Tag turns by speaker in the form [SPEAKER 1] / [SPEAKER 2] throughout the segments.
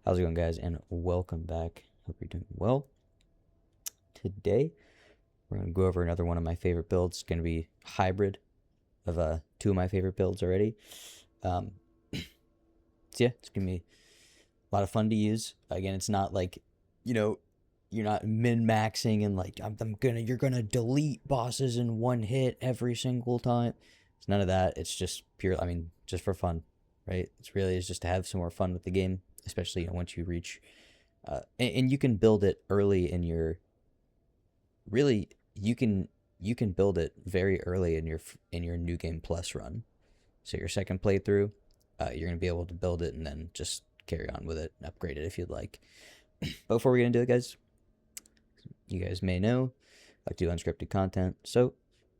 [SPEAKER 1] How's it going, guys? And welcome back. Hope you're doing well. Today, we're going to go over another one of my favorite builds. It's going to be hybrid of two of my favorite builds already. Um, so yeah, it's going to be a lot of fun to use. Again, it's not like, you know, you're not min-maxing and like you're gonna delete bosses in one hit every single time. It's none of that. It's just pure. I mean, just for fun, right? It's really is just to have some more fun with the game, especially once you reach and you can build it early in your really you can build it very early in your new game plus run. So your second playthrough, you're gonna be able to build it and then just carry on with it and upgrade it if you'd like. But before we get into it, guys, you guys may know I like to do unscripted content, so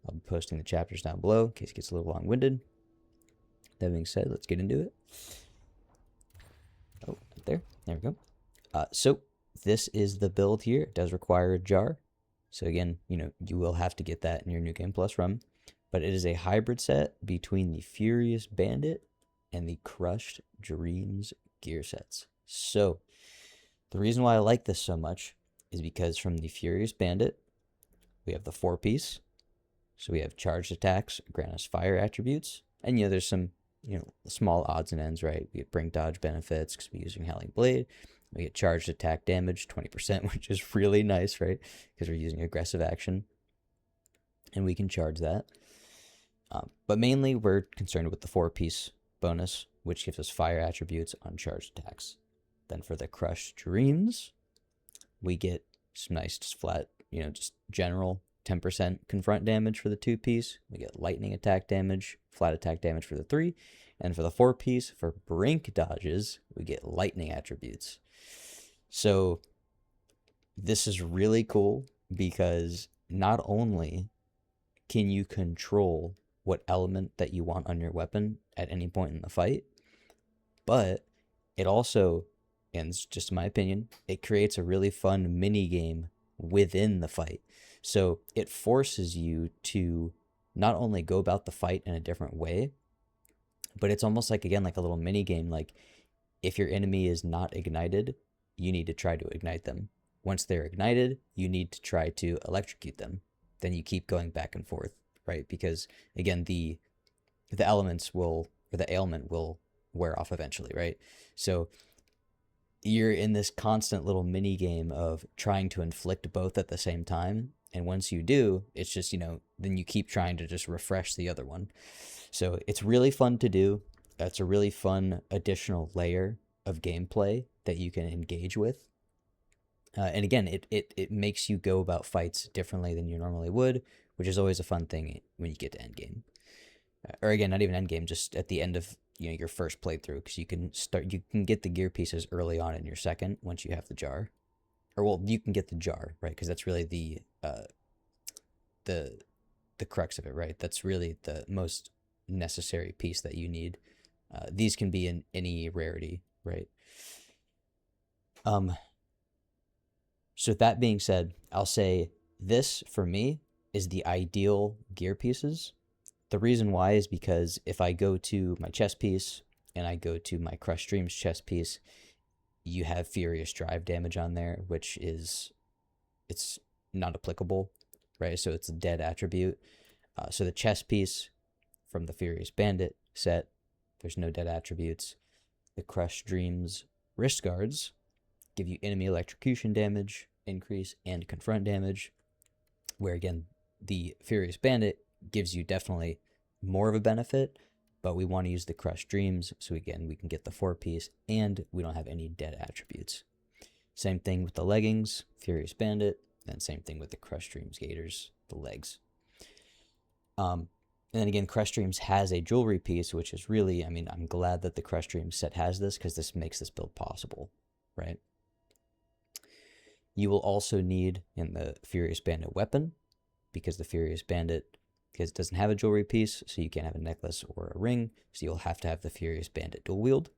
[SPEAKER 1] I'll be posting the chapters down below in case it gets a little long-winded. That being said, let's get into it. Oh, right there we go. So this is the build here. It does require a jar, so again, you will have to get that in your new game plus run. But it is a hybrid set between the Furious Bandit and the Crushed Dreams gear sets. So the reason why I like this so much is because from the Furious Bandit, we have the 4-piece. So we have charged attacks, grant us fire attributes, and there's some small odds and ends, right? We get brink dodge benefits because we're using Howling Blade. We get charged attack damage 20%, which is really nice, right? Because we're using aggressive action, and we can charge that. But mainly we're concerned with the 4-piece bonus, which gives us fire attributes on charged attacks. Then for the Crushed Dreams, we get some nice flat, just general 10% confront damage for the 2-piece. We get lightning attack damage, flat attack damage for the 3. And for the 4-piece, for brink dodges, we get lightning attributes. So this is really cool because not only can you control what element that you want on your weapon at any point in the fight, but it also, and it's just my opinion, it creates a really fun mini game within the fight. So it forces you to not only go about the fight in a different way, but it's almost like, again, like a little mini game. Like if your enemy is not ignited, you need to try to ignite them. Once they're ignited, you need to try to electrocute them. Then you keep going back and forth, right? Because again, the elements will, or the ailment will wear off eventually, right? So you're in this constant little mini game of trying to inflict both at the same time. And once you do, it's just, then you keep trying to just refresh the other one. So it's really fun to do. That's a really fun additional layer of gameplay that you can engage with. And again, it makes you go about fights differently than you normally would, which is always a fun thing when you get to endgame. Or again, not even endgame, just at the end of your first playthrough, because you can get the gear pieces early on in your second once you have the jar. Or well, you can get the jar, right? Because that's really the crux of it, right? That's really the most necessary piece that you need. These can be in any rarity, right? So that being said, I'll say this for me is the ideal gear pieces. The reason why is because if I go to my chest piece and I go to my Crushed Dreams chest piece, you have Furious Drive damage on there, which is, it's not applicable, right? So it's a dead attribute. So the chest piece from the Furious Bandit set, there's no dead attributes. The Crushed Dreams wrist guards give you enemy electrocution damage, increase, and confront damage, where again, the Furious Bandit gives you definitely more of a benefit, but we want to use the Crushed Dreams, so again, we can get the 4-piece, and we don't have any dead attributes. Same thing with the leggings, Furious Bandit, and same thing with the Crushed Dreams gaiters, the legs. And then again, Crushed Dreams has a jewelry piece, which is really, I'm glad that the Crushed Dreams set has this, because this makes this build possible, right? You will also need in the Furious Bandit weapon, because the Furious Bandit, because it doesn't have a jewelry piece, so you can't have a necklace or a ring, so you'll have to have the Furious Bandit dual wield.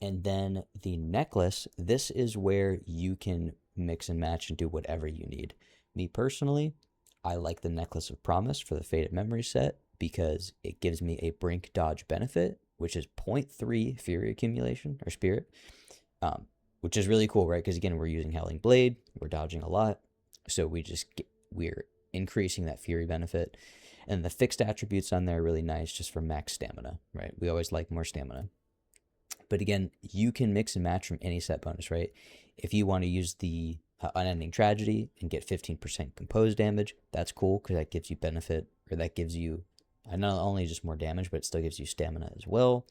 [SPEAKER 1] And then the necklace, this is where you can mix and match and do whatever you need. Me personally, I like the Necklace of Promise for the Faded Memory set because it gives me a brink dodge benefit, which is 0.3 Fury accumulation or spirit, which is really cool, right? Because again, we're using Howling Blade, we're dodging a lot, so we're increasing that Fury benefit, and the fixed attributes on there are really nice just for max stamina, right? We always like more stamina. But again, you can mix and match from any set bonus, right? If you want to use the Unending Tragedy and get 15% composed damage, that's cool because that gives you benefit, or that gives you not only just more damage, but it still gives you stamina as well.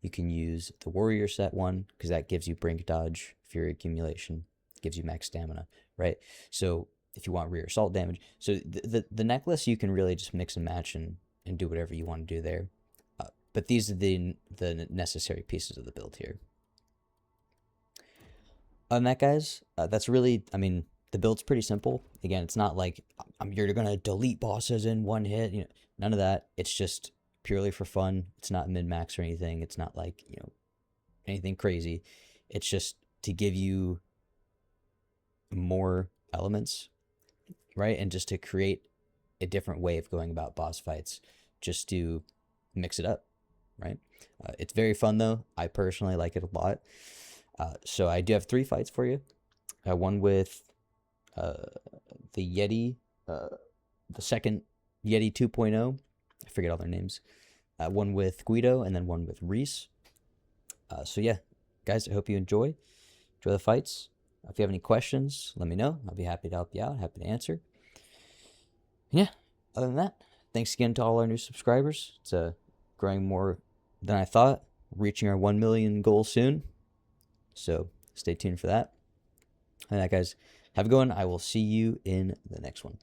[SPEAKER 1] You can use the Warrior set one because that gives you Brink Dodge, Fury Accumulation, gives you max stamina, right? So if you want rear assault damage, so the necklace you can really just mix and match and do whatever you want to do there. But these are the necessary pieces of the build here. Other than that, guys, that's really, I mean, the build's pretty simple. Again, it's not like you're going to delete bosses in one hit. You know, none of that. It's just purely for fun. It's not min-max or anything. It's not like, you know, anything crazy. It's just to give you more elements, right? And just to create a different way of going about boss fights, just to mix it up, right? It's very fun, though. I personally like it a lot. So I do have 3 fights for you. One with the Yeti, the second Yeti 2.0. I forget all their names. One with Gwydo, and then one with Reese. So yeah, guys, I hope you enjoy the fights. If you have any questions, let me know. I'll be happy to help you out, happy to answer. And yeah, other than that, thanks again to all our new subscribers. It's growing more than I thought, reaching our 1 million goal soon. So stay tuned for that. And that, guys, have a good one. I will see you in the next one.